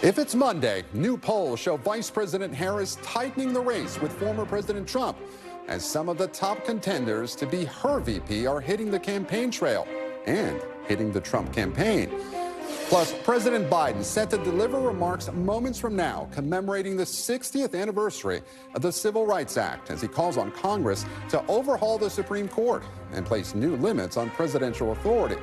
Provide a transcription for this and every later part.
If it's Monday, new polls show Vice President Harris tightening the race with former President Trump, as some of the top contenders to be her VP are hitting the campaign trail and hitting the Trump campaign. Plus, President Biden set to deliver remarks moments from now commemorating the 60th anniversary of the Civil Rights Act as he calls on Congress to overhaul the Supreme Court and place new limits on presidential authority.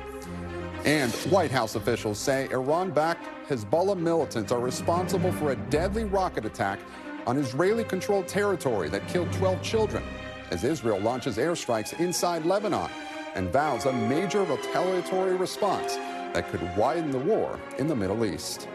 And White House officials say Iran-backed Hezbollah militants are responsible for a deadly rocket attack on Israeli-controlled territory that killed 12 children, as Israel launches airstrikes inside Lebanon and vows a major retaliatory response that could widen the war in the Middle East.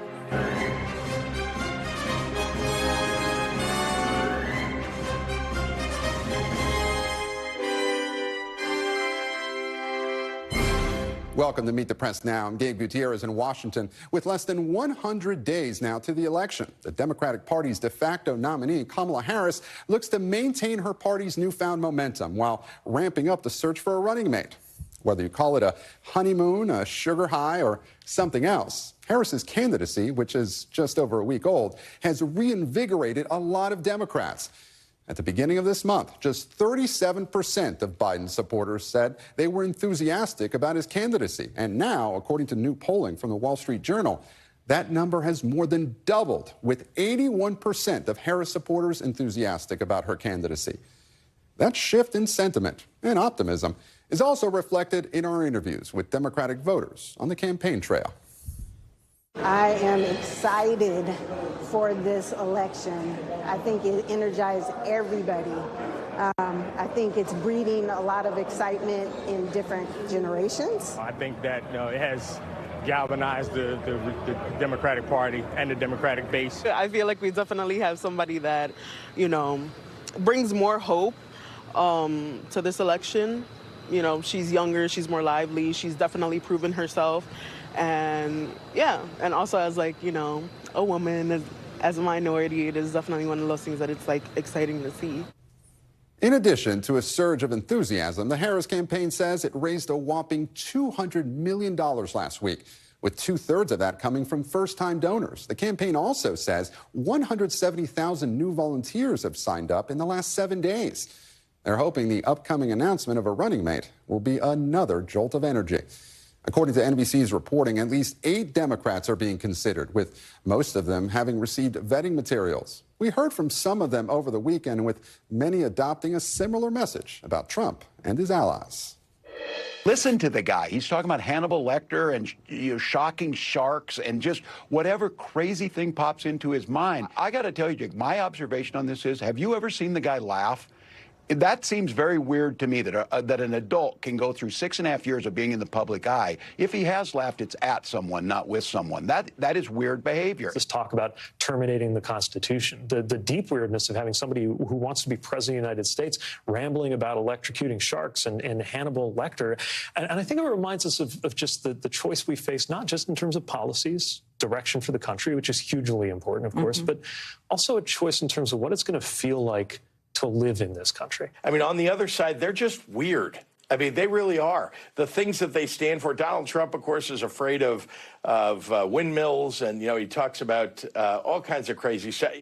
Welcome to Meet the Press Now. I'm Gabe Gutierrez in Washington. With less than 100 days now to the election, the Democratic Party's de facto nominee, Kamala Harris, looks to maintain her party's newfound momentum while ramping up the search for a running mate. Whether you call it a honeymoon, a sugar high, or something else, Harris's candidacy, which is just over a week old, has reinvigorated a lot of Democrats. At the beginning of this month, just 37% of Biden supporters said they were enthusiastic about his candidacy. And now, according to new polling from the Wall Street Journal, that number has more than doubled, with 81% of Harris supporters enthusiastic about her candidacy. That shift in sentiment and optimism is also reflected in our interviews with Democratic voters on the campaign trail. I am excited for this election. I think it energized everybody. I think it's breeding a lot of excitement in different generations. I think that it has galvanized the Democratic Party and the Democratic base. I feel like we definitely have somebody that, brings more hope to this election. She's younger, she's more lively, she's definitely proven herself. And and also as a woman, as a minority, it is definitely one of those things that it's exciting to see. In addition to a surge of enthusiasm, the Harris campaign says it raised a whopping $200 million last week, with 2/3 of that coming from first-time donors. The campaign also says 170,000 new volunteers have signed up in the last 7 days. They're hoping the upcoming announcement of a running mate will be another jolt of energy. According to NBC's reporting, at least 8 Democrats are being considered, with most of them having received vetting materials. We heard from some of them over the weekend, with many adopting a similar message about Trump and his allies. Listen to the guy. He's talking about Hannibal Lecter and shocking sharks and just whatever crazy thing pops into his mind. I got to tell you, Jake, my observation on this is, have you ever seen the guy laugh? That seems very weird to me, that an adult can go through 6.5 years of being in the public eye. If he has laughed, it's at someone, not with someone. That is weird behavior. This talk about terminating the Constitution, the deep weirdness of having somebody who wants to be president of the United States rambling about electrocuting sharks and Hannibal Lecter. And I think it reminds us of just the choice we face, not just in terms of policies, direction for the country, which is hugely important, of course, but also a choice in terms of what it's going to feel like to live in this country. I mean, on the other side, they're just weird. I mean, they really are. The things that they stand for. Donald Trump, of course, is afraid of windmills, and, he talks about all kinds of crazy stuff.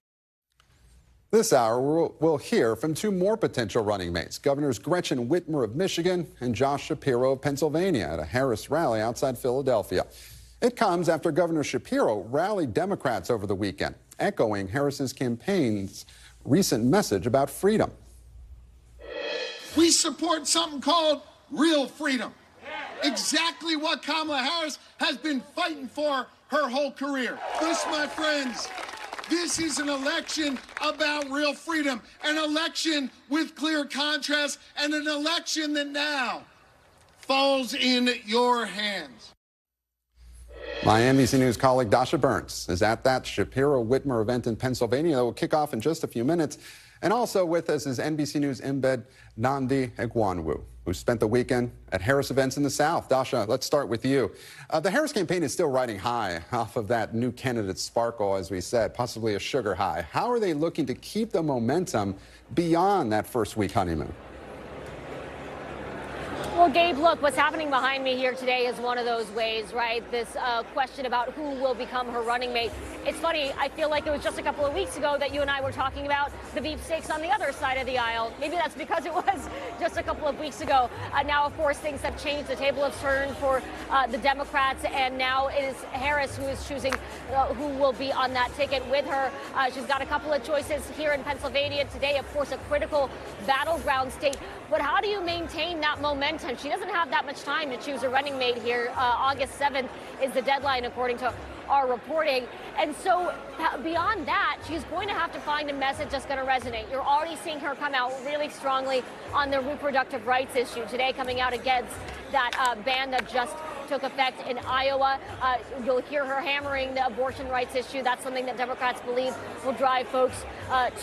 This hour, we'll hear from 2 more potential running mates, Governors Gretchen Whitmer of Michigan and Josh Shapiro of Pennsylvania, at a Harris rally outside Philadelphia. It comes after Governor Shapiro rallied Democrats over the weekend, echoing Harris's campaign's recent message about freedom. We support something called real freedom. Exactly what Kamala Harris has been fighting for her whole career. This, my friends, this is an election about real freedom, an election with clear contrast, and an election that now falls in your hands. My NBC News colleague Dasha Burns is at that Shapiro-Whitmer event in Pennsylvania that will kick off in just a few minutes. And also with us is NBC News embed Nnamdi Egwuonwu, who spent the weekend at Harris events in the South. Dasha, let's start with you. The Harris campaign is still riding high off of that new candidate sparkle, as we said, possibly a sugar high. How are they looking to keep the momentum beyond that first week honeymoon? Well, Gabe, look, what's happening behind me here today is one of those ways, right? This question about who will become her running mate. It's funny, I feel like it was just a couple of weeks ago that you and I were talking about the beef steaks on the other side of the aisle. Maybe that's because it was just a couple of weeks ago. Now, of course, things have changed. The table has turned for the Democrats, and now it is Harris who is choosing who will be on that ticket with her. She's got a couple of choices here in Pennsylvania today, of course, a critical battleground state. But how do you maintain that momentum? She doesn't have that much time to choose a running mate here. August 7th is the deadline, according to our reporting. And so beyond that, she's going to have to find a message that's going to resonate. You're already seeing her come out really strongly on the reproductive rights issue today, coming out against that ban that just took effect in Iowa. You'll hear her hammering the abortion rights issue. That's something that Democrats believe will drive folks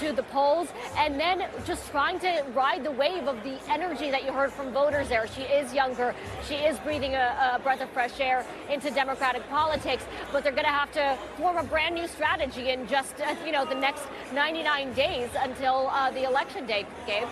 to the polls. And then just trying to ride the wave of the energy that you heard from voters there. She is younger. She is breathing a breath of fresh air into Democratic politics. But they're going to have to form a brand new strategy in just, the next 99 days until the election day, Gabe.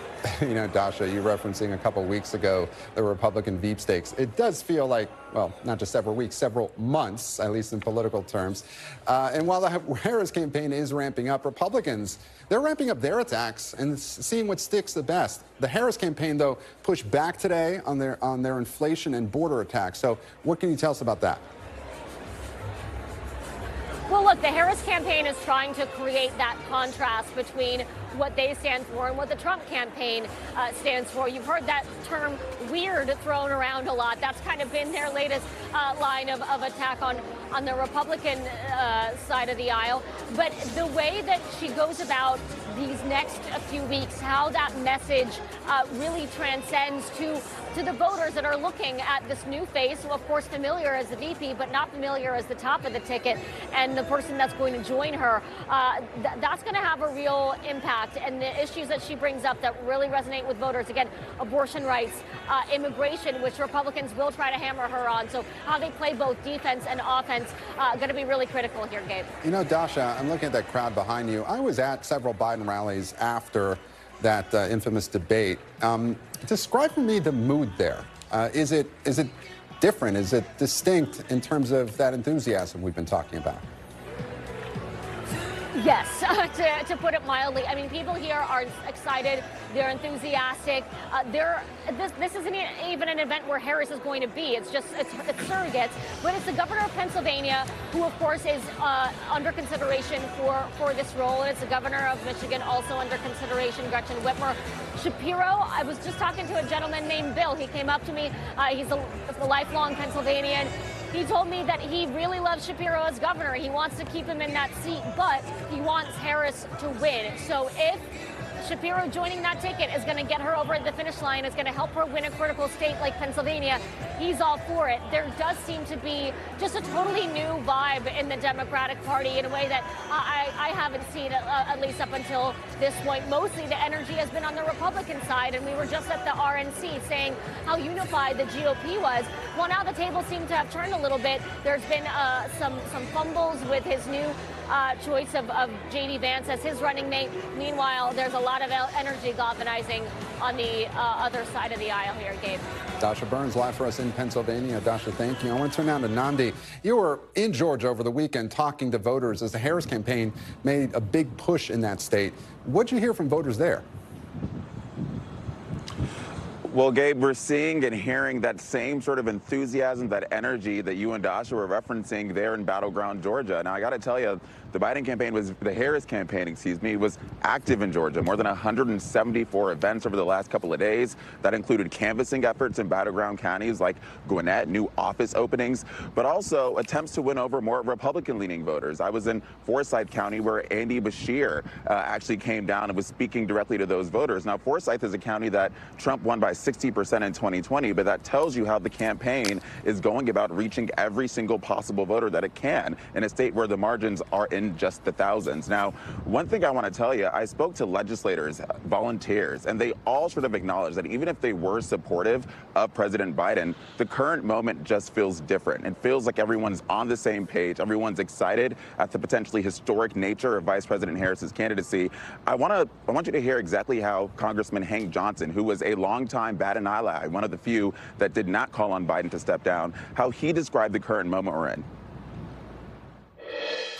Dasha, you referencing a couple weeks ago the Republican beef steaks. It does feel like, well, not just several weeks, several months, at least in political terms. And while the Harris campaign is ramping up, Republicans, they're ramping up their attacks and seeing what sticks the best. The Harris campaign, though, pushed back today on their inflation and border attacks. So what can you tell us about that? Well, look, the Harris campaign is trying to create that contrast between what they stand for and what the Trump campaign stands for. You've heard that term weird thrown around a lot. That's kind of been their latest line of attack on the Republican side of the aisle. But the way that she goes about these next few weeks, how that message really transcends to the voters that are looking at this new face, who, of course, familiar as the VP, but not familiar as the top of the ticket, and the person that's going to join her, that's going to have a real impact. And the issues that she brings up that really resonate with voters, again, abortion rights, immigration, which Republicans will try to hammer her on. So how they play both defense and offense going to be really critical here, Gabe. Dasha, I'm looking at that crowd behind you. I was at several Biden rallies after that infamous debate. Describe for me the mood there. Is it different? Is it distinct in terms of that enthusiasm we've been talking about? Yes, to put it mildly. I mean, people here are excited. They're enthusiastic. This isn't even an event where Harris is going to be. It's surrogates. But it's the governor of Pennsylvania, who, of course, is under consideration for this role. And it's the governor of Michigan, also under consideration, Gretchen Whitmer. Shapiro, I was just talking to a gentleman named Bill. He came up to me. He's a lifelong Pennsylvanian. He told me that he really loves Shapiro as governor. He wants to keep him in that seat, but he wants Harris to win. So if Shapiro joining that ticket is going to get her over the finish line, is going to help her win a critical state like Pennsylvania, he's all for it. There does seem to be just a totally new vibe in the Democratic Party in a way that I haven't seen, at least up until this point. Mostly the energy has been on the Republican side, and we were just at the RNC saying how unified the GOP was. Well, now the tables seem to have turned a little bit. There's been some fumbles with his new choice of J.D. Vance as his running mate. Meanwhile, there's a lot of energy galvanizing on the other side of the aisle here, Gabe. Dasha Burns live for us in Pennsylvania. Dasha, thank you. I want to turn now to Nandi. You were in Georgia over the weekend talking to voters as the Harris campaign made a big push in that state. What'd you hear from voters there? Well, Gabe, we're seeing and hearing that same sort of enthusiasm, that energy that you and Dasha were referencing there in battleground Georgia. Now, I got to tell you, the Harris campaign, was active in Georgia. More than 174 events over the last couple of days. That included canvassing efforts in battleground counties like Gwinnett, new office openings, but also attempts to win over more Republican-leaning voters. I was in Forsyth County where Andy Beshear actually came down and was speaking directly to those voters. Now, Forsyth is a county that Trump won by 60% in 2020, but that tells you how the campaign is going about reaching every single possible voter that it can in a state where the margins are in just the thousands. Now, one thing I want to tell you, I spoke to legislators, volunteers, and they all sort of acknowledge that even if they were supportive of President Biden, the current moment just feels different. It feels like everyone's on the same page. Everyone's excited at the potentially historic nature of Vice President Harris's candidacy. I want you to hear exactly how Congressman Hank Johnson, who was a longtime longtime bat and ally, one of the few that did not call on Biden to step down, how he described the current moment we're in.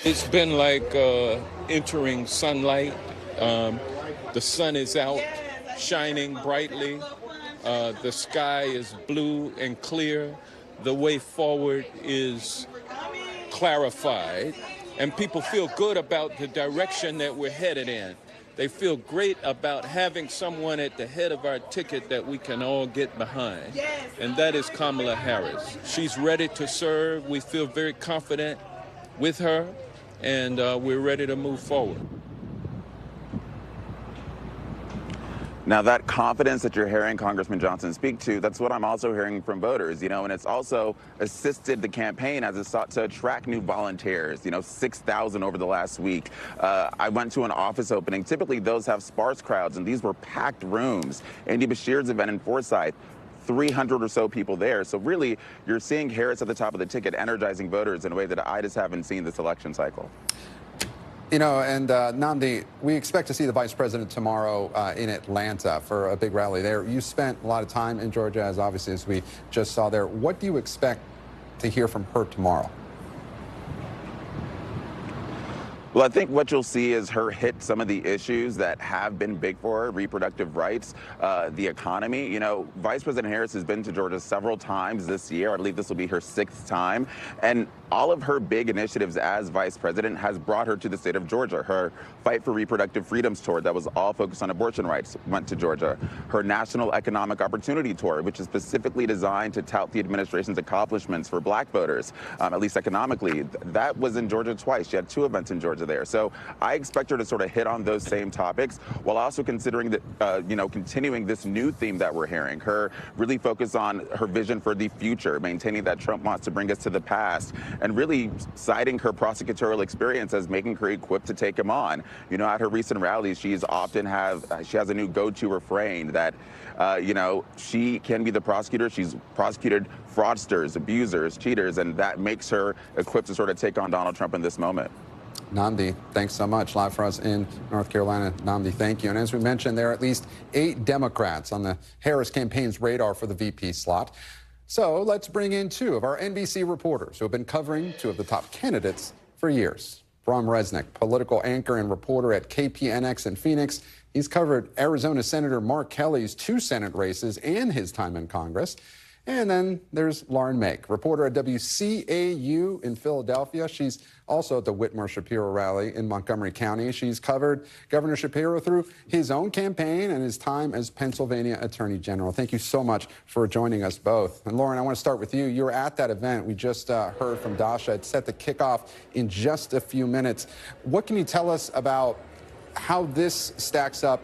It's been like entering sunlight. The sun is out, shining brightly. The sky is blue and clear. The way forward is clarified, and people feel good about the direction that we're headed in. They feel great about having someone at the head of our ticket that we can all get behind, and that is Kamala Harris. She's ready to serve. We feel very confident with her, and we're ready to move forward. Now, that confidence that you're hearing Congressman Johnson speak to, that's what I'm also hearing from voters, and it's also assisted the campaign as it sought to attract new volunteers, 6,000 over the last week. I went to an office opening. Typically, those have sparse crowds, and these were packed rooms. Andy Bashir's event in Forsyth, 300 or so people there. So really, you're seeing Harris at the top of the ticket energizing voters in a way that I just haven't seen this election cycle. Nnamdi, we expect to see the vice president tomorrow in Atlanta for a big rally there. You spent a lot of time in Georgia, as we just saw there. What do you expect to hear from her tomorrow? Well, I think what you'll see is her hit some of the issues that have been big for her: reproductive rights, the economy. Vice President Harris has been to Georgia several times this year. I believe this will be her 6th time. And all of her big initiatives as vice president has brought her to the state of Georgia. Her Fight for Reproductive Freedoms tour that was all focused on abortion rights went to Georgia. Her National Economic Opportunity Tour, which is specifically designed to tout the administration's accomplishments for black voters, at least economically, that was in Georgia twice. She had 2 events in Georgia there. So I expect her to sort of hit on those same topics while also considering that, continuing this new theme that we're hearing. Her really focus on her vision for the future, maintaining that Trump wants to bring us to the past, and really citing her prosecutorial experience as making her equipped to take him on. At her recent rallies, she has a new go-to refrain that, she can be the prosecutor. She's prosecuted fraudsters, abusers, cheaters, and that makes her equipped to sort of take on Donald Trump in this moment. Nnamdi, thanks so much. Live for us in North Carolina. Nnamdi, thank you. And as we mentioned, there are at least 8 Democrats on the Harris campaign's radar for the VP slot. So let's bring in 2 of our NBC reporters who have been covering 2 of the top candidates for years. Bram Resnick, political anchor and reporter at KPNX in Phoenix. He's covered Arizona Senator Mark Kelly's 2 Senate races and his time in Congress. And then there's Lauren Make, reporter at WCAU in Philadelphia. She's also at the Whitmer Shapiro rally in Montgomery County. She's covered Governor Shapiro through his own campaign and his time as Pennsylvania Attorney General. Thank you so much for joining us both. And Lauren, I want to start with you. You were at that event. We just heard from Dasha. It's set to kick off in just a few minutes. What can you tell us about how this stacks up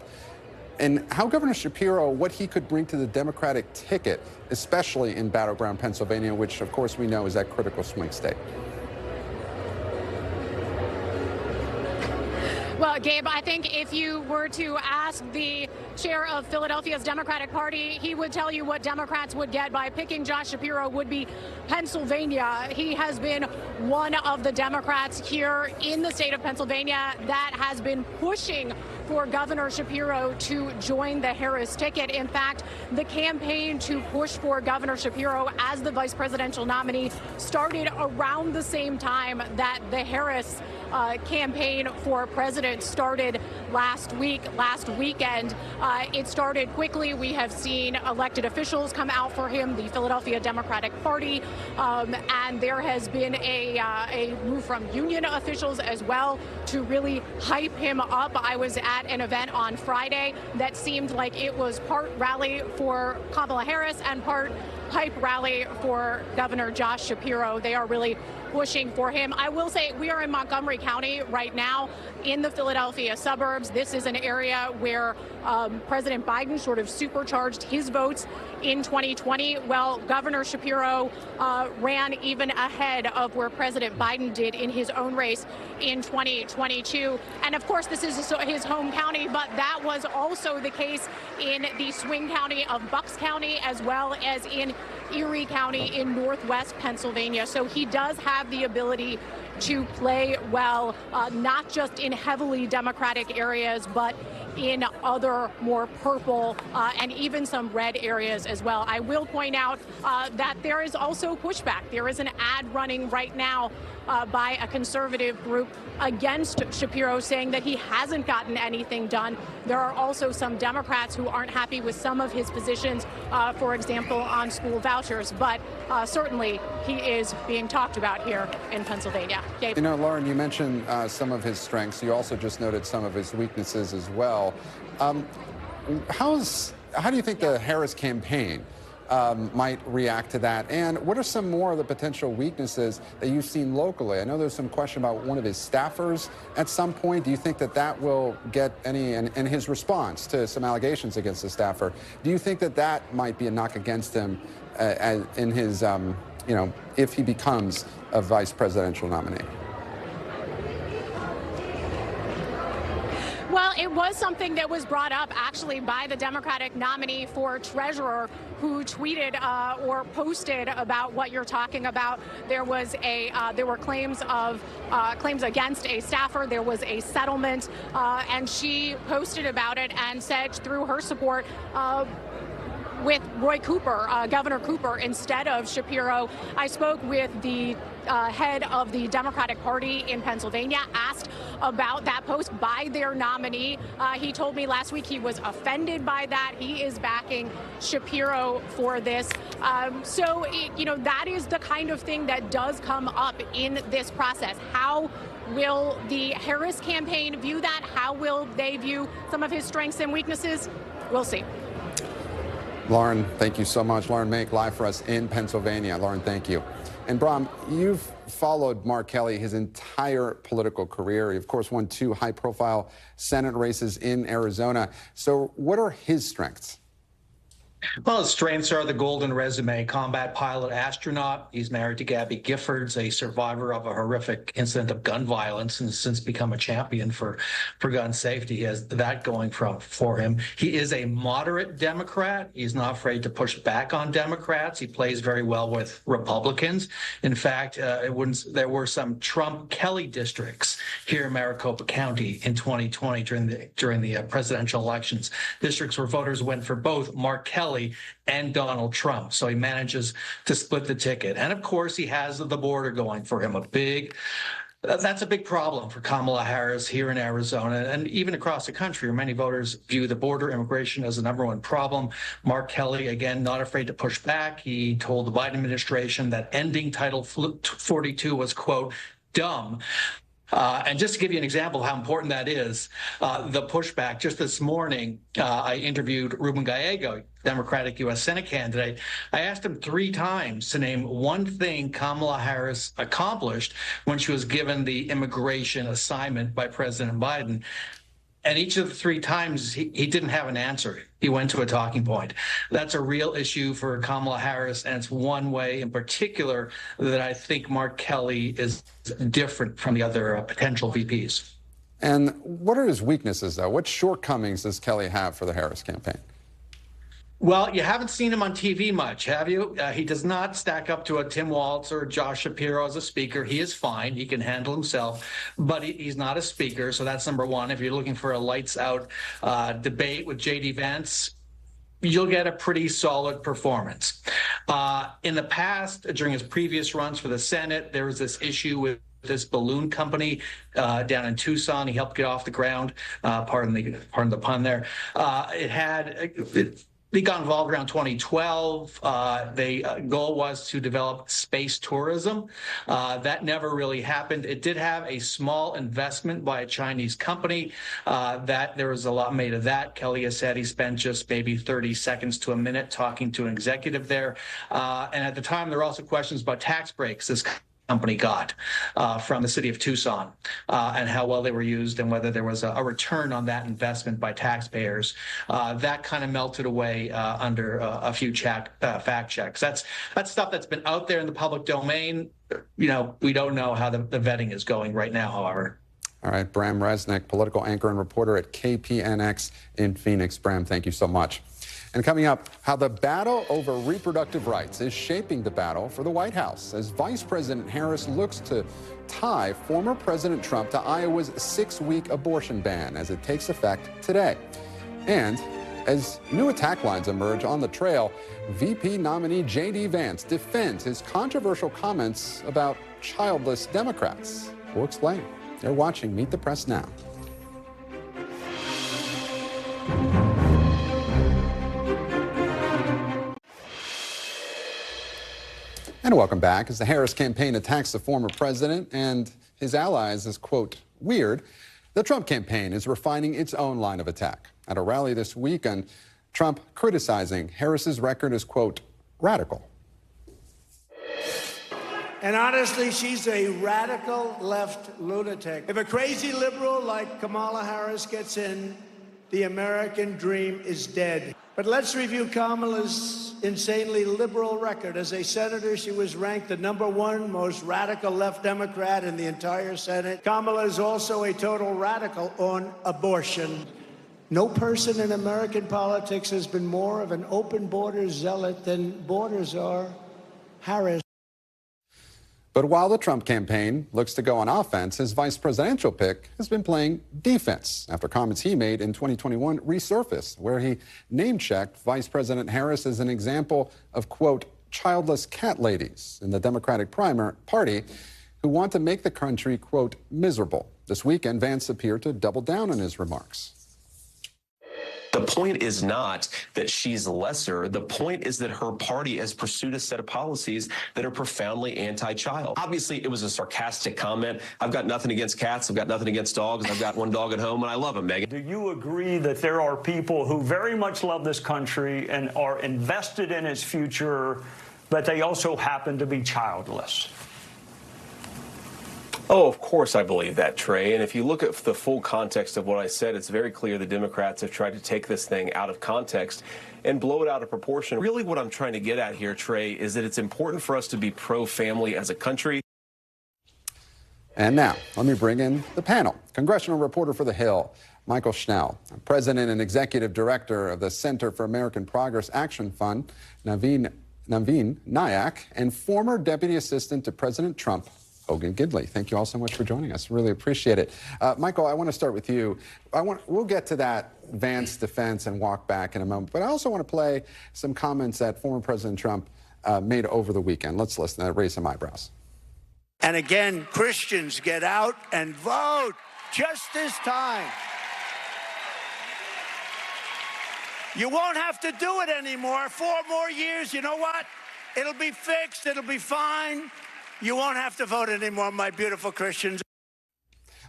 and how Governor Shapiro, what he could bring to the Democratic ticket, especially in battleground Pennsylvania, which, of course, we know is that critical swing state? Well, Gabe, I think if you were to ask the chair of Philadelphia's Democratic Party, he would tell you what Democrats would get by picking Josh Shapiro would be Pennsylvania. He has been one of the Democrats here in the state of Pennsylvania that has been pushing for Governor Shapiro to join the Harris ticket. In fact, the campaign to push for Governor Shapiro as the vice presidential nominee started around the same time that the Harris campaign for president started last weekend. It started quickly. We have seen elected officials come out for him, the Philadelphia Democratic Party, and there has been a move from union officials as well to really hype him up. I was at an event on Friday that seemed like it was part rally for Kamala Harris and part hype rally for Governor Josh Shapiro. They are really pushing for him. I will say we are in Montgomery County right now in the Philadelphia suburbs. This is an area where President Biden sort of supercharged his votes in 2020. Well, Governor Shapiro ran even ahead of where President Biden did in his own race in 2022. And of course, this is his home county, but that was also the case in the swing county of Bucks County, as well as in Erie County in northwest Pennsylvania. So he does have the ability to play well, not just in heavily Democratic areas, but in other more purple and even some red areas as well. I will point out that there is also pushback. There is an ad running right now by a conservative group against Shapiro, saying that he hasn't gotten anything done. There are also some Democrats who aren't happy with some of his positions, for example, on school vouchers. But certainly he is being talked about here in Pennsylvania. Dave? You know, Lauren, you mentioned some of his strengths. You also just noted some of his weaknesses as well. How do you think the Harris campaign might react to that? And what are some more of the potential weaknesses that you've seen locally? I know there's some question about one of his staffers at some point. Do you think that that will get any, and his response to some allegations against the staffer, do you think that that might be a knock against him in his, you know, if he becomes a vice presidential nominee? Well, it was something that was brought up actually by the Democratic nominee for treasurer, who tweeted or posted about what you're talking about. There was there were claims against a staffer. There was a settlement, and she posted about it and said through her support with Roy Cooper, Governor Cooper, instead of Shapiro. I spoke with the head of the Democratic Party in Pennsylvania, asked about that post by their nominee. He told me last week he was offended by that. He is backing Shapiro for this. So, you know, that is the kind of thing that does come up in this process. How will the Harris campaign view that? How will they view some of his strengths and weaknesses? We'll see. Lauren, thank you so much. Lauren Make, live for us in Pennsylvania. Lauren, thank you. And Bram, you've followed Mark Kelly his entire political career. He, of course, won 2 high-profile Senate races in Arizona. So what are his strengths? Well, his strengths are the golden resume, combat pilot, astronaut. He's married to Gabby Giffords, a survivor of a horrific incident of gun violence, and has since become a champion for gun safety. He has that going for him. He is a moderate Democrat. He's not afraid to push back on Democrats. He plays very well with Republicans. In fact, there were some Trump-Kelly districts here in Maricopa County in 2020 during the presidential elections. Districts where voters went for both Mark Kelly and Donald Trump. So he manages to split the ticket. And of course, he has the border going for him. That's a big problem for Kamala Harris here in Arizona and even across the country, where many voters view the border immigration as the #1 problem. Mark Kelly, again, not afraid to push back. He told the Biden administration that ending Title 42 was, quote, dumb. And just to give you an example of how important that is, the pushback, just this morning, I interviewed Ruben Gallego, Democratic U.S. Senate candidate. I asked him 3 times to name one thing Kamala Harris accomplished when she was given the immigration assignment by President Biden. And each of the 3 times, he didn't have an answer. He went to a talking point. That's a real issue for Kamala Harris, and it's one way in particular that I think Mark Kelly is different from the other potential VPs. And what are his weaknesses, though? What shortcomings does Kelly have for the Harris campaign? Well, you haven't seen him on TV much, have you? He does not stack up to a Tim Walz or Josh Shapiro as a speaker. He is fine. He can handle himself, but he's not a speaker. So that's #1. If you're looking for a lights out debate with J.D. Vance, you'll get a pretty solid performance. In the past, during his previous runs for the Senate, there was this issue with this balloon company down in Tucson. He helped get off the ground. Pardon the pun there. They got involved around 2012. The goal was to develop space tourism. That never really happened. It did have a small investment by a Chinese company. That there was a lot made of that. Kelly has said he spent just maybe 30 seconds to a minute talking to an executive there. And at the time, there were also questions about tax breaks this company got from the city of Tucson and how well they were used and whether there was a return on that investment by taxpayers. That kind of melted away under a few fact checks. That's stuff that's been out there in the public domain. You know, we don't know how the vetting is going right now, however. All right, Bram Resnick, political anchor and reporter at KPNX in Phoenix. Bram, thank you so much. And coming up, how the battle over reproductive rights is shaping the battle for the White House as Vice President Harris looks to tie former President Trump to Iowa's 6-week abortion ban as it takes effect today. And as new attack lines emerge on the trail, VP nominee J.D. Vance defends his controversial comments about childless Democrats. We'll explain. You're watching Meet the Press Now. And welcome back. As the Harris campaign attacks the former president and his allies as, quote, weird, the Trump campaign is refining its own line of attack. At a rally this weekend, Trump criticizing Harris's record as, quote, radical. And honestly, she's a radical left lunatic. If a crazy liberal like Kamala Harris gets in, the American dream is dead. But let's review Kamala's insanely liberal record. As a senator, she was ranked the #1 most radical left Democrat in the entire Senate. Kamala is also a total radical on abortion. No person in American politics has been more of an open borders zealot than borders are Harris. But while the Trump campaign looks to go on offense, his vice presidential pick has been playing defense after comments he made in 2021 resurfaced, where he name-checked Vice President Harris as an example of, quote, childless cat ladies in the Democratic Party who want to make the country, quote, miserable. This weekend, Vance appeared to double down on his remarks. The point is not that she's lesser. The point is that her party has pursued a set of policies that are profoundly anti-child. Obviously, it was a sarcastic comment. I've got nothing against cats. I've got nothing against dogs. I've got one dog at home, and I love him, Megan. Do you agree that there are people who very much love this country and are invested in its future, but they also happen to be childless? Oh, of course I believe that, Trey. And if you look at the full context of what I said, it's very clear the Democrats have tried to take this thing out of context and blow it out of proportion. Really what I'm trying to get at here, Trey, is that it's important for us to be pro-family as a country. And now, let me bring in the panel. Congressional reporter for The Hill, Michael Schnell, President and Executive Director of the Center for American Progress Action Fund, Naveen Nayak, and former Deputy Assistant to President Trump, Hogan Gidley. Thank you all so much for joining us. Really appreciate it. Michael, I want to start with you. We'll get to that Vance defense and walk back in a moment, but I also want to play some comments that former President Trump made over the weekend. Let's listen to raise some eyebrows. And again, Christians, get out and vote just this time. You won't have to do it anymore. 4 more years, you know what? It'll be fixed. It'll be fine. You won't have to vote anymore, my beautiful Christians.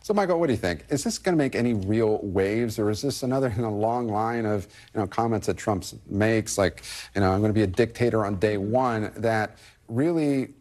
So, Michael, what do you think? Is this going to make any real waves, or is this another in a long line of comments that Trump makes, like, I'm going to be a dictator on day one, that really,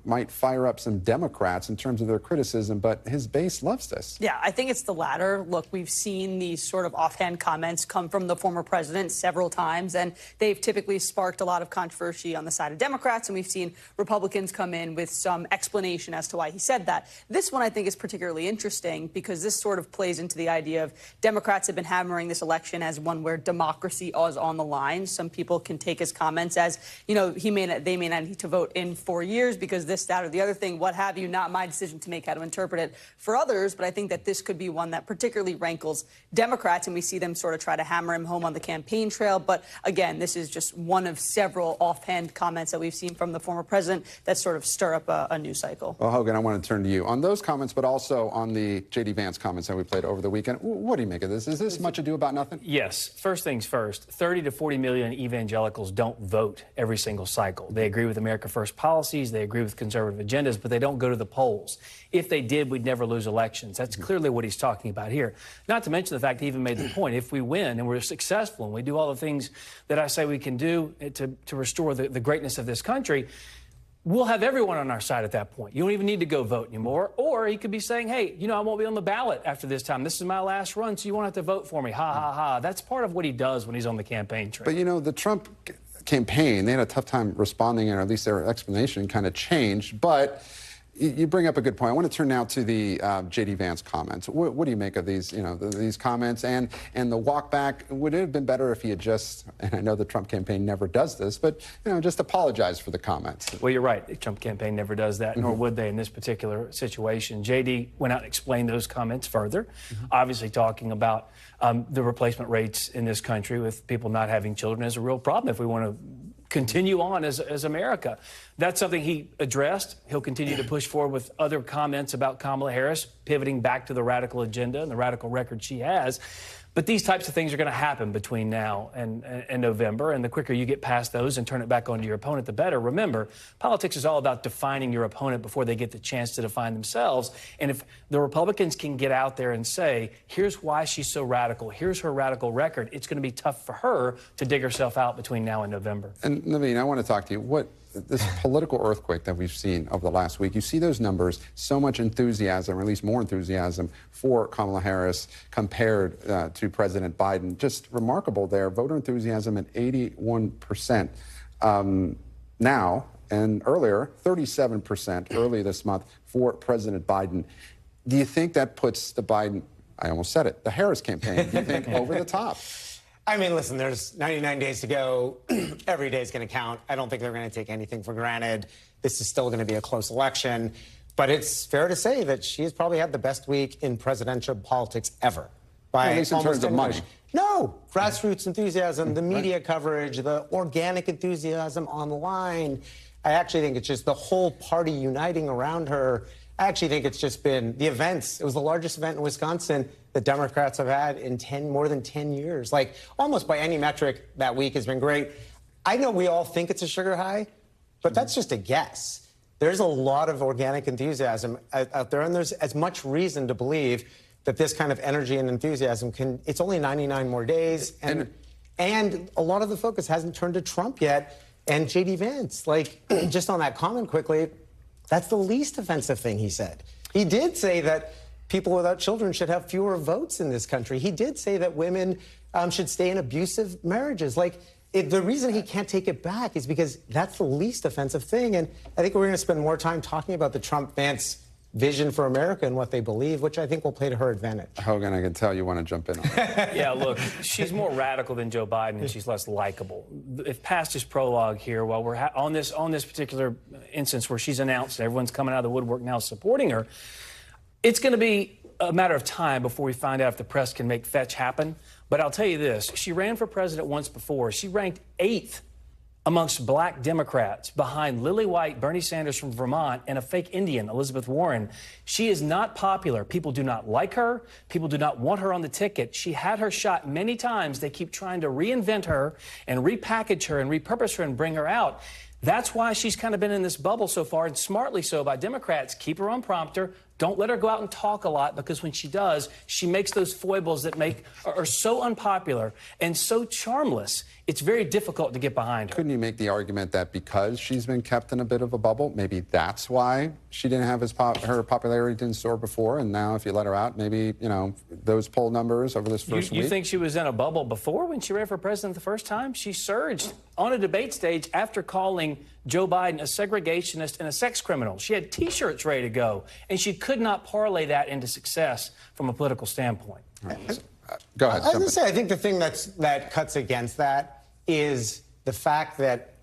might fire up some Democrats in terms of their criticism, but his base loves this? Yeah, I think it's the latter. Look, we've seen these sort of offhand comments come from the former president several times, and they've typically sparked a lot of controversy on the side of Democrats, and we've seen Republicans come in with some explanation as to why he said that. This one, I think, is particularly interesting because this sort of plays into the idea of Democrats have been hammering this election as one where democracy is on the line. Some people can take his comments as, they may not need to vote in 4 years because this, that, or the other thing, what have you, not my decision to make how to interpret it for others. But I think that this could be one that particularly rankles Democrats, and we see them sort of try to hammer him home on the campaign trail. But again, this is just one of several offhand comments that we've seen from the former president that sort of stir up a news cycle. Well, Hogan, I want to turn to you on those comments, but also on the J.D. Vance comments that we played over the weekend. What do you make of this? Is this much ado about nothing? Yes. First things first, 30 to 40 million evangelicals don't vote every single cycle. They agree with America First policies, they agree with conservative agendas, but they don't go to the polls. If they did, we'd never lose elections. That's clearly what he's talking about here. Not to mention the fact he even made the point, if we win and we're successful and we do all the things that I say we can do to restore the greatness of this country, we'll have everyone on our side at that point. You don't even need to go vote anymore. Or he could be saying, hey, I won't be on the ballot after this time. This is my last run, so you won't have to vote for me. Ha, ha, ha. That's part of what he does when he's on the campaign trail. But, the Trump campaign, they had a tough time responding, or at least their explanation kind of changed. But, You bring up a good point. I want to turn now to the J.D. Vance comments. What do you make of these, these comments and the walk back? Would it have been better if he had just, and I know the Trump campaign never does this, but, just apologize for the comments? Well, you're right. The Trump campaign never does that, nor would they in this particular situation. J.D. went out and explained those comments further, obviously talking about the replacement rates in this country with people not having children is a real problem if we want to continue on as America. That's something he addressed. He'll continue to push forward with other comments about Kamala Harris, pivoting back to the radical agenda and the radical record she has. But these types of things are going to happen between now and November, and the quicker you get past those and turn it back onto your opponent, the better. Remember, politics is all about defining your opponent before they get the chance to define themselves. And if the Republicans can get out there and say, here's why she's so radical, here's her radical record, it's going to be tough for her to dig herself out between now and November. And Naveen, I want to talk to you. This political earthquake that we've seen over the last week, you see those numbers, so much enthusiasm, or at least more enthusiasm, for Kamala Harris compared to President Biden. Just remarkable there. Voter enthusiasm at 81% now, and earlier, 37% early this month for President Biden. Do you think that puts the Biden, I almost said it, the Harris campaign, do you think, over the top? I mean, listen, there's 99 days to go. Every day is going to count. I don't think they're going to take anything for granted. This is still going to be a close election. But it's fair to say that she's probably had the best week in presidential politics ever. At least in terms of money. No, grassroots enthusiasm, the media coverage, the organic enthusiasm online. I actually think it's just the whole party uniting around her. I actually think it's just been the events. It was the largest event in Wisconsin the Democrats have had in more than 10 years. Like, almost by any metric, that week has been great. I know we all think it's a sugar high, but that's just a guess. There's a lot of organic enthusiasm out there, and there's as much reason to believe that this kind of energy and enthusiasm it's only 99 more days, and a lot of the focus hasn't turned to Trump yet and J.D. Vance. Like, just on that comment quickly, that's the least offensive thing he said. He did say that people without children should have fewer votes in this country. He did say that women should stay in abusive marriages. Like, the reason he can't take it back is because that's the least offensive thing. And I think we're going to spend more time talking about the Trump-Vance vision for America and what they believe, which I think will play to her advantage. Hogan, I can tell you want to jump in on that. Yeah, look, she's more radical than Joe Biden, and she's less likable. If past his prologue here, while we're on this particular instance where she's announced everyone's coming out of the woodwork now supporting her, it's going to be a matter of time before we find out if the press can make fetch happen. But I'll tell you this, she ran for president once before. She ranked 8th amongst black Democrats behind Lily White, Bernie Sanders from Vermont, and a fake Indian, Elizabeth Warren. She is not popular. People do not like her. People do not want her on the ticket. She had her shot many times. They keep trying to reinvent her and repackage her and repurpose her and bring her out. That's why she's kind of been in this bubble so far, and smartly so by Democrats. Keep her on prompter. Don't let her go out and talk a lot, because when she does, she makes those foibles that are so unpopular and so charmless, it's very difficult to get behind her. Couldn't you make the argument that because she's been kept in a bit of a bubble, maybe that's why she didn't have her popularity didn't soar before, and now if you let her out, maybe, those poll numbers over this first week? You think she was in a bubble before when she ran for president the first time? She surged on a debate stage after calling Joe Biden a segregationist and a sex criminal. She had T-shirts ready to go, and she could not parlay that into success from a political standpoint. Go ahead. I was going to say, I think the thing that cuts against that is the fact that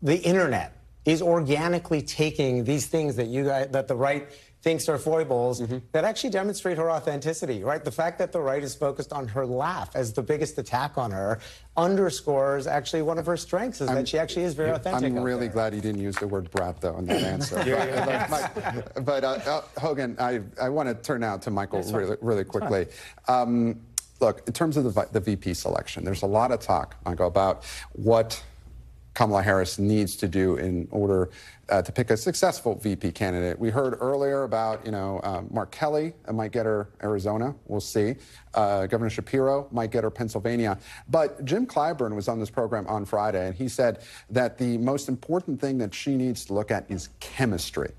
the internet is organically taking these things that the right thinks are foibles that actually demonstrate her authenticity, right? The fact that the right is focused on her laugh as the biggest attack on her underscores actually one of her strengths, is that she actually is very authentic. I'm really glad you didn't use the word brat, though, in that answer. But Hogan, I want to turn now to Michael really quickly. Look, in terms of the VP selection, there's a lot of talk, Michael, about what Kamala Harris needs to do in order to pick a successful VP candidate. We heard earlier about, Mark Kelly might get her Arizona. We'll see. Governor Shapiro might get her Pennsylvania. But Jim Clyburn was on this program on Friday, and he said that the most important thing that she needs to look at is chemistry.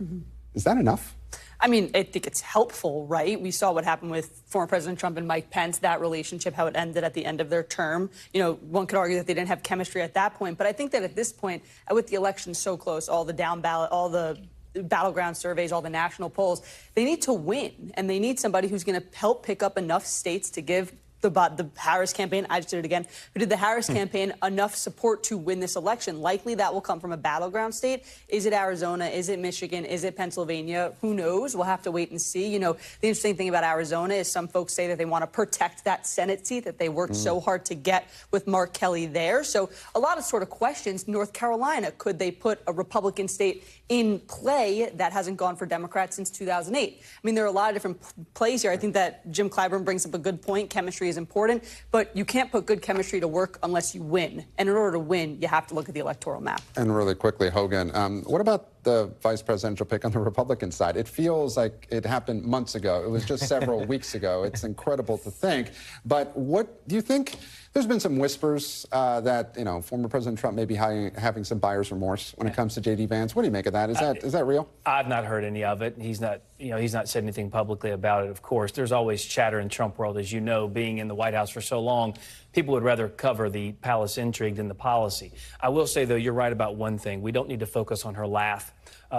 Is that enough? I mean, I think it's helpful, right? We saw what happened with former President Trump and Mike Pence, that relationship, how it ended at the end of their term. One could argue that they didn't have chemistry at that point. But I think that at this point, with the election so close, all the down ballot, all the battleground surveys, all the national polls. They need to win, and they need somebody who's going to help pick up enough states to give the Harris campaign, I just did it again, who did the Harris campaign enough support to win this election. Likely that will come from a battleground state. Is it Arizona? Is it Michigan? Is it Pennsylvania? Who knows? We'll have to wait and see. You know, the interesting thing about Arizona is some folks say that they want to protect that Senate seat that they worked so hard to get with Mark Kelly there. So a lot of sort of questions. North Carolina, could they put a Republican state in play that hasn't gone for Democrats since 2008? I mean, there are a lot of different plays here. I think that Jim Clyburn brings up a good point. Chemistry is important, but you can't put good chemistry to work unless you win. And in order to win, you have to look at the electoral map. And really quickly, Hogan, what about the vice presidential pick on the Republican side? It feels like it happened months ago. It was just several weeks ago. It's incredible to think. But what do you think? There's been some whispers that, you know, former President Trump may be having some buyer's remorse when it comes to J.D. Vance. What do you make of that? Is that real? I've not heard any of it. He's not said anything publicly about it, of course. There's always chatter in Trump world, as you know, being in the White House for so long. People would rather cover the palace intrigue than the policy. I will say, though, you're right about one thing. We don't need to focus on her laugh.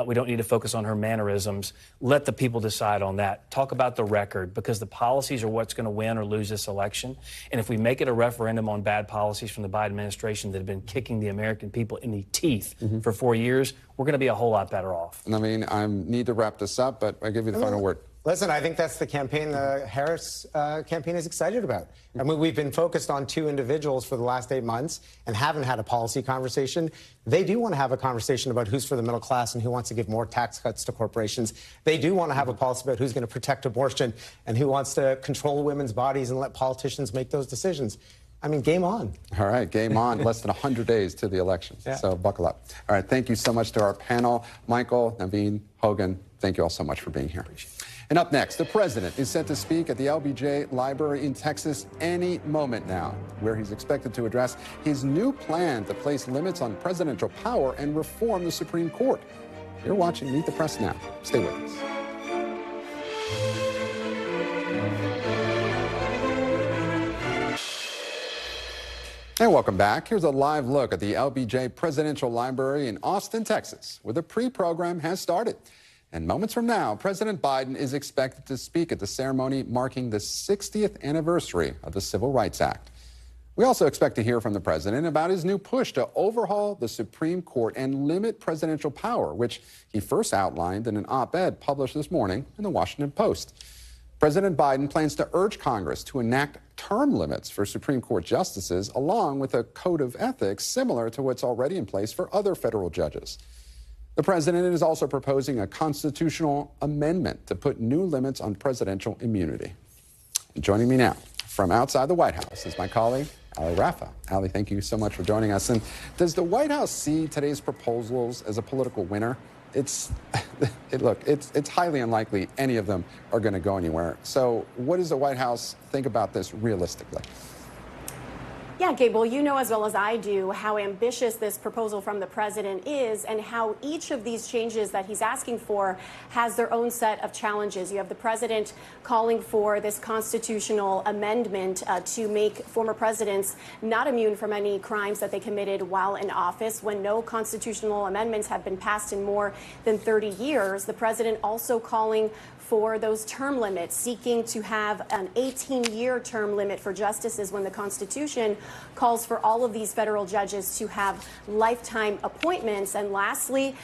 We don't need to focus on her mannerisms. Let the people decide on that. Talk about the record, because the policies are what's going to win or lose this election. And if we make it a referendum on bad policies from the Biden administration that have been kicking the American people in the teeth for 4 years, we're going to be a whole lot better off. I mean, I need to wrap this up, but I give you the final word. Listen, I think that's the campaign the Harris campaign is excited about. I mean, we've been focused on two individuals for the last 8 months and haven't had a policy conversation. They do want to have a conversation about who's for the middle class and who wants to give more tax cuts to corporations. They do want to have a policy about who's going to protect abortion and who wants to control women's bodies and let politicians make those decisions. I mean, game on. All right, game on. Less than 100 days to the election. Yeah. So buckle up. All right, thank you so much to our panel. Michael, Naveen, Hogan, thank you all so much for being here. And up next, the president is set to speak at the LBJ Library in Texas any moment now, where he's expected to address his new plan to place limits on presidential power and reform the Supreme Court. You're watching Meet the Press Now. Stay with us. And welcome back. Here's a live look at the LBJ Presidential Library in Austin, Texas, where the pre-program has started. And moments from now, President Biden is expected to speak at the ceremony marking the 60th anniversary of the Civil Rights Act. We also expect to hear from the president about his new push to overhaul the Supreme Court and limit presidential power, which he first outlined in an op-ed published this morning in the Washington Post. President Biden plans to urge Congress to enact term limits for Supreme Court justices, along with a code of ethics similar to what's already in place for other federal judges. The president is also proposing a constitutional amendment to put new limits on presidential immunity. And joining me now from outside the White House is my colleague, Ali Rafa. Ali, thank you so much for joining us. And does the White House see today's proposals as a political winner? Look, it's highly unlikely any of them are going to go anywhere. So what does the White House think about this realistically? Yeah, Gabe, well, you know as well as I do how ambitious this proposal from the president is and how each of these changes that he's asking for has their own set of challenges. You have the president calling for this constitutional amendment to make former presidents not immune from any crimes that they committed while in office, when no constitutional amendments have been passed in more than 30 years. The president also calling for those term limits, seeking to have an 18-year term limit for justices when the Constitution calls for all of these federal judges to have lifetime appointments. And lastly,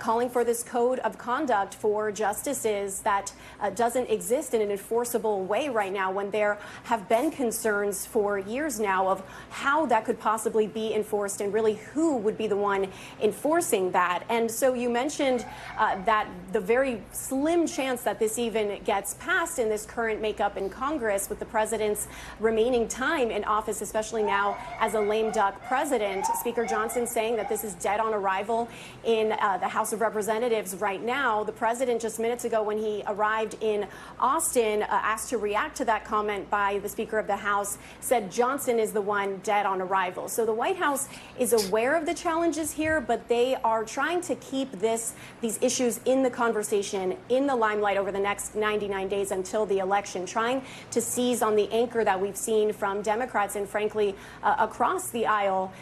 calling for this code of conduct for justices that doesn't exist in an enforceable way right now, when there have been concerns for years now of how that could possibly be enforced and really who would be the one enforcing that. And so you mentioned that the very slim chance that this even gets passed in this current makeup in Congress, with the president's remaining time in office, especially now as a lame duck president. Speaker Johnson saying that this is dead on arrival in the House of Representatives right now. The president just minutes ago, when he arrived in Austin, asked to react to that comment by the Speaker of the House, said Johnson is the one dead on arrival. So the White House is aware of the challenges here, but they are trying to keep these issues in the conversation, in the limelight over the next 99 days until the election, trying to seize on the anchor that we've seen from Democrats and, frankly, actually across the aisle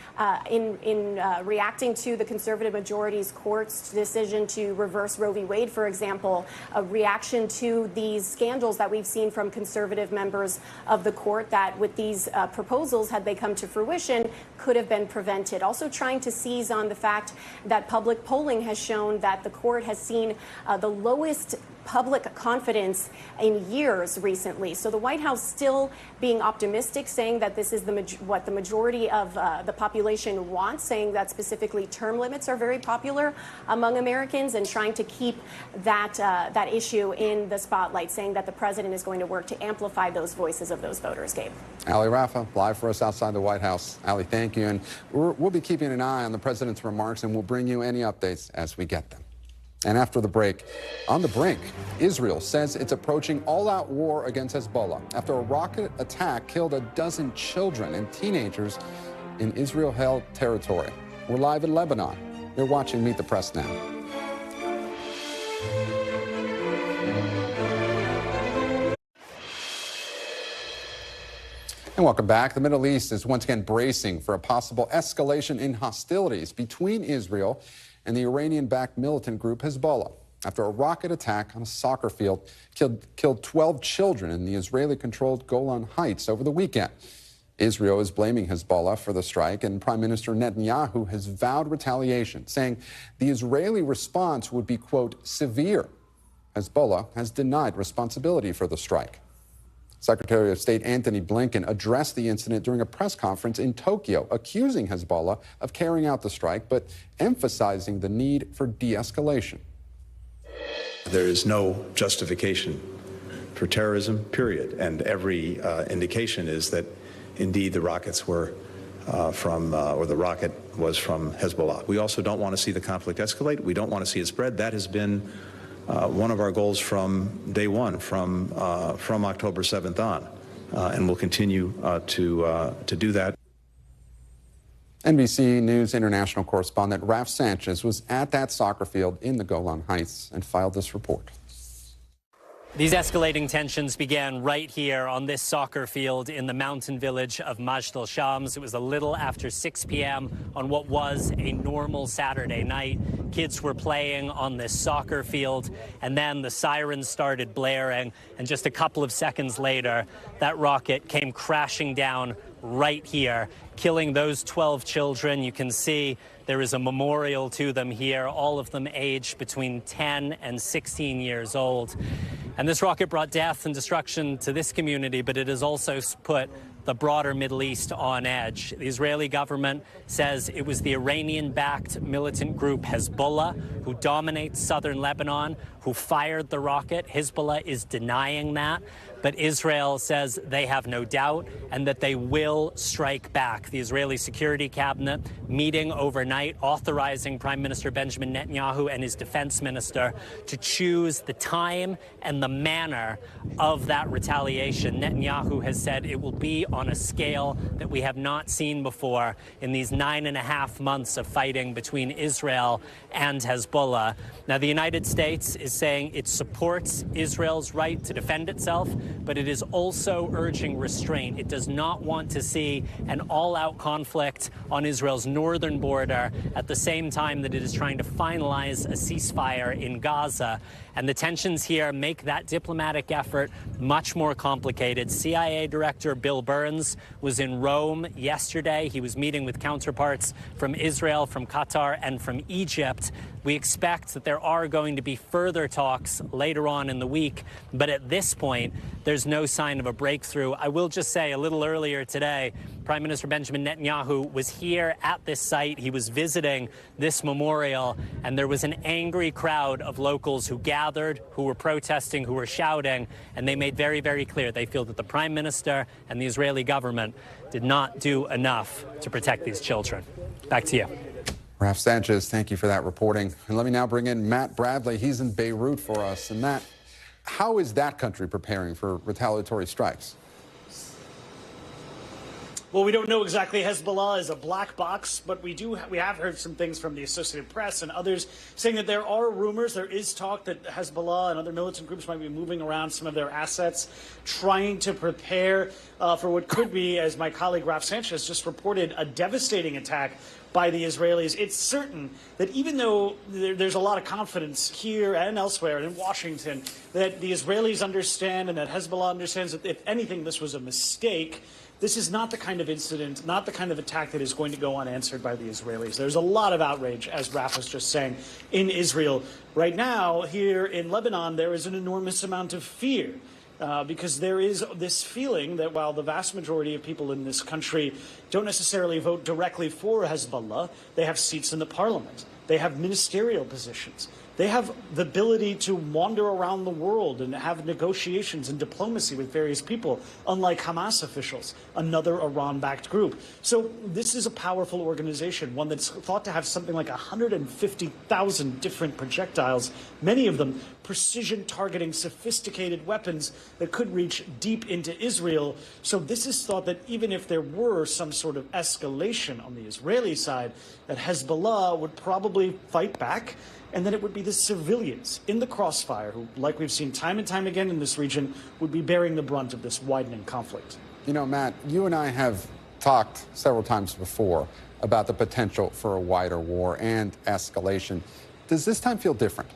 in reacting to the conservative majority's court's decision to reverse Roe v. Wade, for example, a reaction to these scandals that we've seen from conservative members of the court that with these proposals, had they come to fruition, could have been prevented. Also trying to seize on the fact that public polling has shown that the court has seen the lowest public confidence in years recently. So the White House still being optimistic, saying that this is what the majority of the population wants, saying that specifically term limits are very popular among Americans, and trying to keep that issue in the spotlight, saying that the president is going to work to amplify those voices of those voters. Gabe. Ali Rafa, live for us outside the White House. Ali, thank you. And we'll be keeping an eye on the president's remarks, and we'll bring you any updates as we get them. And after the break, on the brink, Israel says it's approaching all-out war against Hezbollah after a rocket attack killed a dozen children and teenagers in Israel-held territory. We're live in Lebanon. You're watching Meet the Press now. And welcome back. The Middle East is once again bracing for a possible escalation in hostilities between Israel and the Iranian-backed militant group Hezbollah after a rocket attack on a soccer field killed 12 children in the Israeli-controlled Golan Heights over the weekend. Israel is blaming Hezbollah for the strike, and Prime Minister Netanyahu has vowed retaliation, saying the Israeli response would be, quote, severe. Hezbollah has denied responsibility for the strike. Secretary of State Antony Blinken addressed the incident during a press conference in Tokyo, accusing Hezbollah of carrying out the strike, but emphasizing the need for de-escalation. There is no justification for terrorism, period. And every indication is that indeed the rockets were the rocket was from Hezbollah. We also don't want to see the conflict escalate. We don't want to see it spread. That has been one of our goals from day one, from October 7th on, and we'll continue to do that. NBC News international correspondent Raf Sanchez was at that soccer field in the Golan Heights and filed this report. These escalating tensions began right here on this soccer field in the mountain village of Majd al-Shams. It was a little after 6 p.m. on what was a normal Saturday night. Kids were playing on this soccer field, and then the sirens started blaring, and just a couple of seconds later, that rocket came crashing down right here, killing those 12 children. You can see there is a memorial to them here, all of them aged between 10 and 16 years old. And this rocket brought death and destruction to this community, but it has also put the broader Middle East on edge. The Israeli government says it was the Iranian-backed militant group Hezbollah who dominates southern Lebanon who fired the rocket. Hezbollah is denying that, but Israel says they have no doubt and that they will strike back. The Israeli Security Cabinet meeting overnight, authorizing Prime Minister Benjamin Netanyahu and his defense minister to choose the time and the manner of that retaliation. Netanyahu has said it will be on a scale that we have not seen before in these 9.5 months of fighting between Israel and Hezbollah. Now, the United States is saying it supports Israel's right to defend itself, but it is also urging restraint. It does not want to see an all-out conflict on Israel's northern border at the same time that it is trying to finalize a ceasefire in Gaza. And the tensions here make that diplomatic effort much more complicated. CIA Director Bill Burns was in Rome yesterday. He was meeting with counterparts from Israel, from Qatar, and from Egypt. We expect that there are going to be further talks later on in the week, but at this point, there's no sign of a breakthrough. I will just say a little earlier today, Prime Minister Benjamin Netanyahu was here at this site. He was visiting this memorial, and there was an angry crowd of locals who gathered, who were protesting, who were shouting, and they made very, very clear they feel that the Prime Minister and the Israeli government did not do enough to protect these children. Back to you. Raf Sanchez, thank you for that reporting. And let me now bring in Matt Bradley. He's in Beirut for us. And Matt, how is that country preparing for retaliatory strikes? Well, we don't know exactly. Hezbollah is a black box, but we have heard some things from the Associated Press and others saying that there are rumors, there is talk that Hezbollah and other militant groups might be moving around some of their assets, trying to prepare for what could be, as my colleague Raf Sanchez just reported, a devastating attack by the Israelis. It's certain that even though there's a lot of confidence here and elsewhere and in Washington that the Israelis understand and that Hezbollah understands that if anything this was a mistake, this is not the kind of incident, not the kind of attack that is going to go unanswered by the Israelis. There's a lot of outrage, as Raf was just saying, in Israel. Right now, here in Lebanon, there is an enormous amount of fear. Because there is this feeling that while the vast majority of people in this country don't necessarily vote directly for Hezbollah, they have seats in the parliament. They have ministerial positions. They have the ability to wander around the world and have negotiations and diplomacy with various people, unlike Hamas officials, another Iran-backed group. So this is a powerful organization, one that's thought to have something like 150,000 different projectiles, many of them precision targeting, sophisticated weapons that could reach deep into Israel. So this is thought that even if there were some sort of escalation on the Israeli side, that Hezbollah would probably fight back, and then it would be the civilians in the crossfire who, like we've seen time and time again in this region, would be bearing the brunt of this widening conflict. You know, Matt, you and I have talked several times before about the potential for a wider war and escalation. Does this time feel different?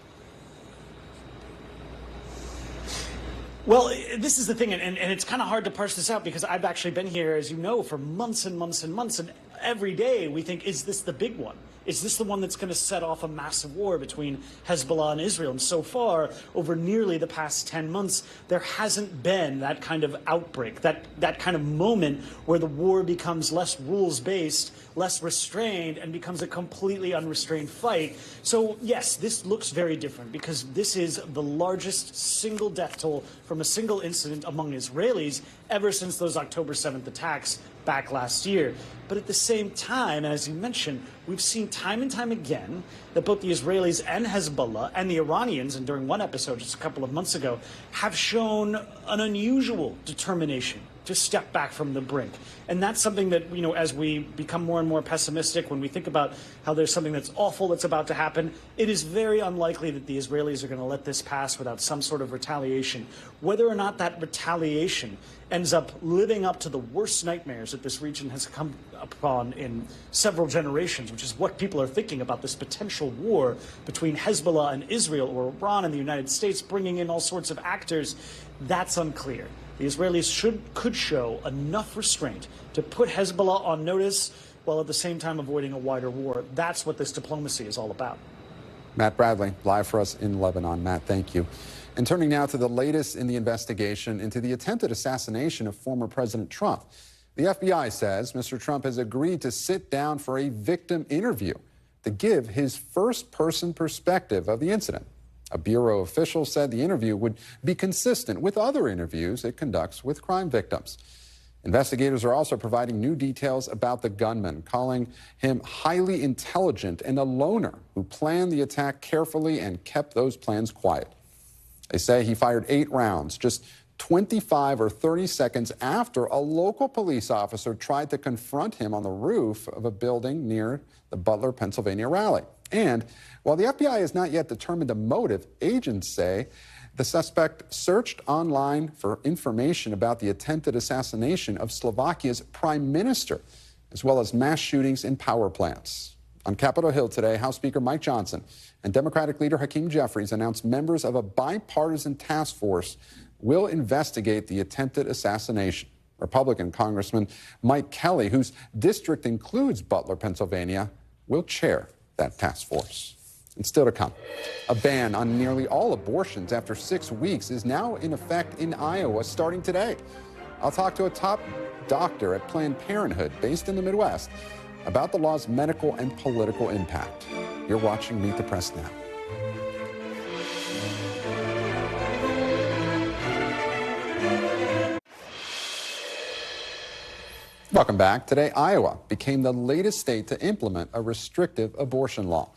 Well, this is the thing, and it's kind of hard to parse this out because I've actually been here, as you know, for months and months and months, and every day we think, is this the big one? Is this the one that's going to set off a massive war between Hezbollah and Israel? And so far, over nearly the past 10 months, there hasn't been that kind of outbreak, that kind of moment where the war becomes less rules-based, less restrained, and becomes a completely unrestrained fight. So, yes, this looks very different because this is the largest single death toll from a single incident among Israelis ever since those October 7th attacks back last year. But at the same time, as you mentioned, we've seen time and time again that both the Israelis and Hezbollah and the Iranians, and during one episode just a couple of months ago, have shown an unusual determination to step back from the brink. And that's something that, you know, as we become more and more pessimistic, when we think about how there's something that's awful that's about to happen, it is very unlikely that the Israelis are going to let this pass without some sort of retaliation. Whether or not that retaliation ends up living up to the worst nightmares that this region has come upon in several generations, which is what people are thinking about this potential war between Hezbollah and Israel, or Iran and the United States, bringing in all sorts of actors, that's unclear. The Israelis could show enough restraint to put Hezbollah on notice while at the same time avoiding a wider war. That's what this diplomacy is all about. Matt Bradley, live for us in Lebanon. Matt, thank you. And turning now to the latest in the investigation into the attempted assassination of former President Trump. The FBI says Mr. Trump has agreed to sit down for a victim interview to give his first-person perspective of the incident. A Bureau official said the interview would be consistent with other interviews it conducts with crime victims. Investigators are also providing new details about the gunman, calling him highly intelligent and a loner who planned the attack carefully and kept those plans quiet. They say he fired 8 rounds, just 25 or 30 seconds after a local police officer tried to confront him on the roof of a building near the Butler, Pennsylvania rally. And while the FBI has not yet determined a motive, agents say the suspect searched online for information about the attempted assassination of Slovakia's prime minister, as well as mass shootings in power plants. On Capitol Hill today, House Speaker Mike Johnson and Democratic leader Hakeem Jeffries announced members of a bipartisan task force will investigate the attempted assassination. Republican Congressman Mike Kelly, whose district includes Butler, Pennsylvania, will chair that task force. And still to come, a ban on nearly all abortions after 6 weeks is now in effect in Iowa starting today. I'll talk to a top doctor at Planned Parenthood based in the Midwest about the law's medical and political impact. You're watching Meet the Press Now. Welcome back. Today, Iowa became the latest state to implement a restrictive abortion law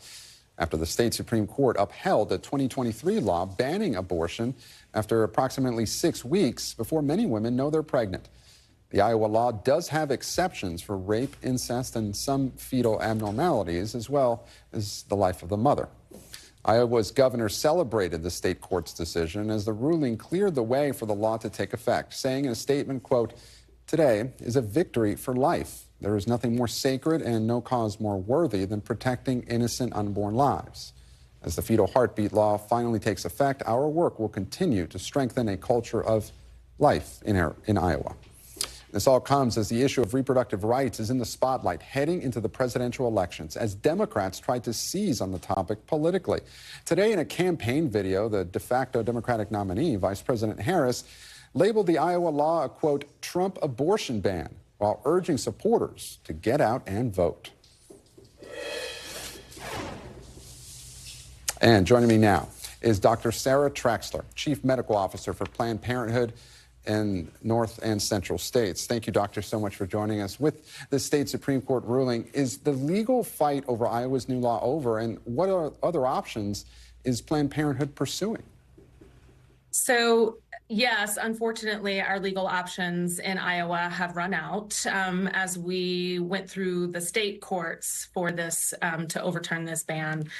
after the state Supreme Court upheld a 2023 law banning abortion after approximately 6 weeks before many women know they're pregnant. The Iowa law does have exceptions for rape, incest, and some fetal abnormalities, as well as the life of the mother. Iowa's governor celebrated the state court's decision as the ruling cleared the way for the law to take effect, saying in a statement, quote, "Today is a victory for life. There is nothing more sacred and no cause more worthy than protecting innocent unborn lives. As the fetal heartbeat law finally takes effect, our work will continue to strengthen a culture of life in Iowa." This all comes as the issue of reproductive rights is in the spotlight heading into the presidential elections as Democrats try to seize on the topic politically. Today, in a campaign video, the de facto Democratic nominee, Vice President Harris, labeled the Iowa law a, quote, "Trump abortion ban," while urging supporters to get out and vote. And joining me now is Dr. Sarah Traxler, Chief Medical Officer for Planned Parenthood in North and Central states. Thank you, Doctor, so much for joining us. With the state Supreme Court ruling, is the legal fight over Iowa's new law over, and what other options is Planned Parenthood pursuing? So, yes, unfortunately, our legal options in Iowa have run out as we went through the state courts for this to overturn this ban.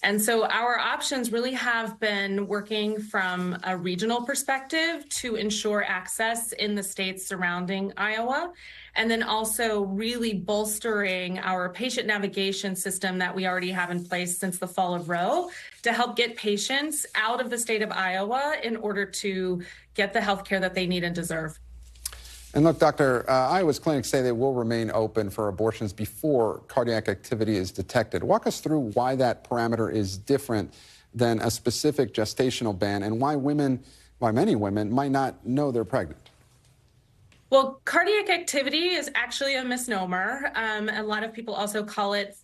And so our options really have been working from a regional perspective to ensure access in the states surrounding Iowa, and then also really bolstering our patient navigation system that we already have in place since the fall of Roe to help get patients out of the state of Iowa in order to get the health care that they need and deserve. And look, Doctor, Iowa's clinics say they will remain open for abortions before cardiac activity is detected. Walk us through why that parameter is different than a specific gestational ban and why many women might not know they're pregnant. Well, cardiac activity is actually a misnomer. A lot of people also call it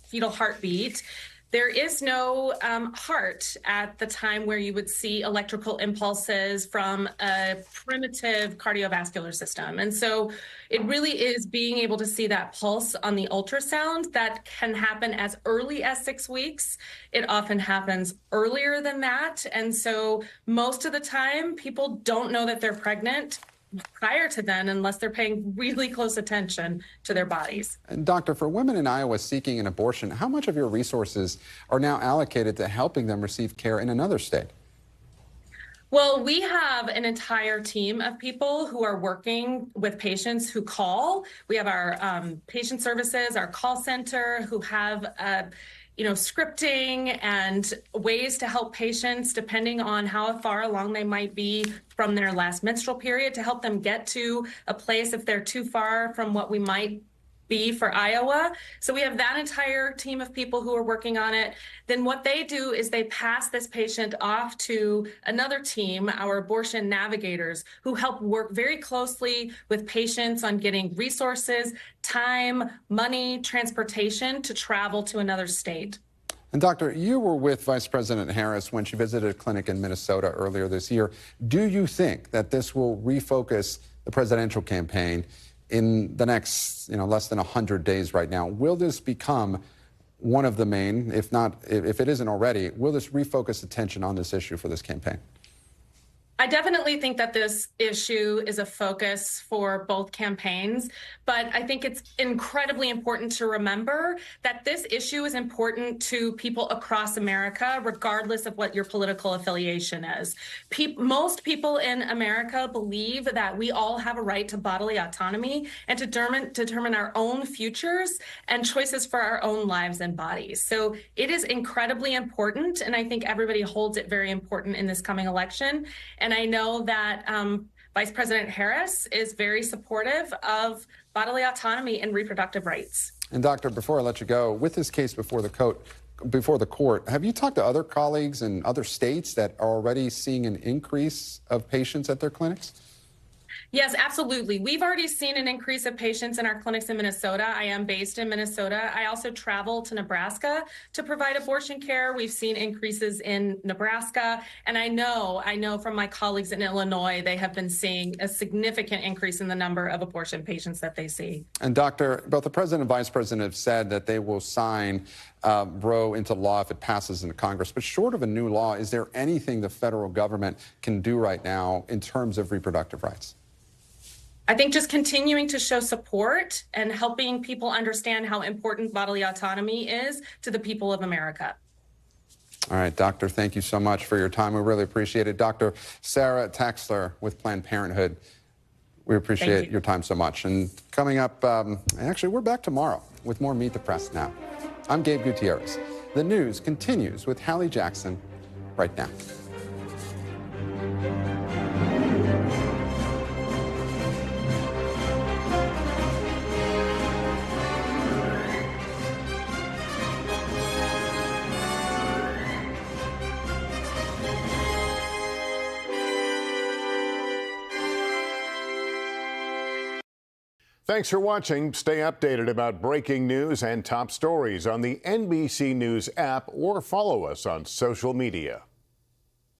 fetal heartbeat. There is no heart at the time where you would see electrical impulses from a primitive cardiovascular system. And so it really is being able to see that pulse on the ultrasound that can happen as early as 6 weeks. It often happens earlier than that. And so most of the time, people don't know that they're pregnant prior to then unless they're paying really close attention to their bodies. And Doctor, for women in Iowa seeking an abortion, how much of your resources are now allocated to helping them receive care in another state? Well, we have an entire team of people who are working with patients who call. We have our patient services, our call center, who have scripting and ways to help patients depending on how far along they might be from their last menstrual period to help them get to a place if they're too far from what we might be for Iowa. So we have that entire team of people who are working on it. Then what they do is they pass this patient off to another team, our abortion navigators, who help work very closely with patients on getting resources, time, money, transportation to travel to another state. And Doctor, you were with Vice President Harris when she visited a clinic in Minnesota earlier this year. Do you think that this will refocus the presidential campaign in the next, less than 100 days right now? Will this become one of the main, if it isn't already, will this refocus attention on this issue for this campaign? I definitely think that this issue is a focus for both campaigns, but I think it's incredibly important to remember that this issue is important to people across America, regardless of what your political affiliation is. Most people in America believe that we all have a right to bodily autonomy and to determine our own futures and choices for our own lives and bodies. So it is incredibly important, and I think everybody holds it very important in this coming election. And I know that Vice President Harris is very supportive of bodily autonomy and reproductive rights. And Doctor, before I let you go, with this case before the court, have you talked to other colleagues in other states that are already seeing an increase of patients at their clinics? Yes, absolutely. We've already seen an increase of patients in our clinics in Minnesota. I am based in Minnesota. I also travel to Nebraska to provide abortion care. We've seen increases in Nebraska. And I know from my colleagues in Illinois, they have been seeing a significant increase in the number of abortion patients that they see. And Doctor, both the President and Vice President have said that they will sign Roe into law if it passes into Congress. But short of a new law, is there anything the federal government can do right now in terms of reproductive rights? I think just continuing to show support and helping people understand how important bodily autonomy is to the people of America. All right, Doctor, thank you so much for your time. We really appreciate it. Dr. Sarah Taxler with Planned Parenthood. We appreciate your time so much. And coming up, actually, we're back tomorrow with more Meet the Press Now. I'm Gabe Gutierrez. The news continues with Hallie Jackson right now. Thanks for watching. Stay updated about breaking news and top stories on the NBC News app or follow us on social media.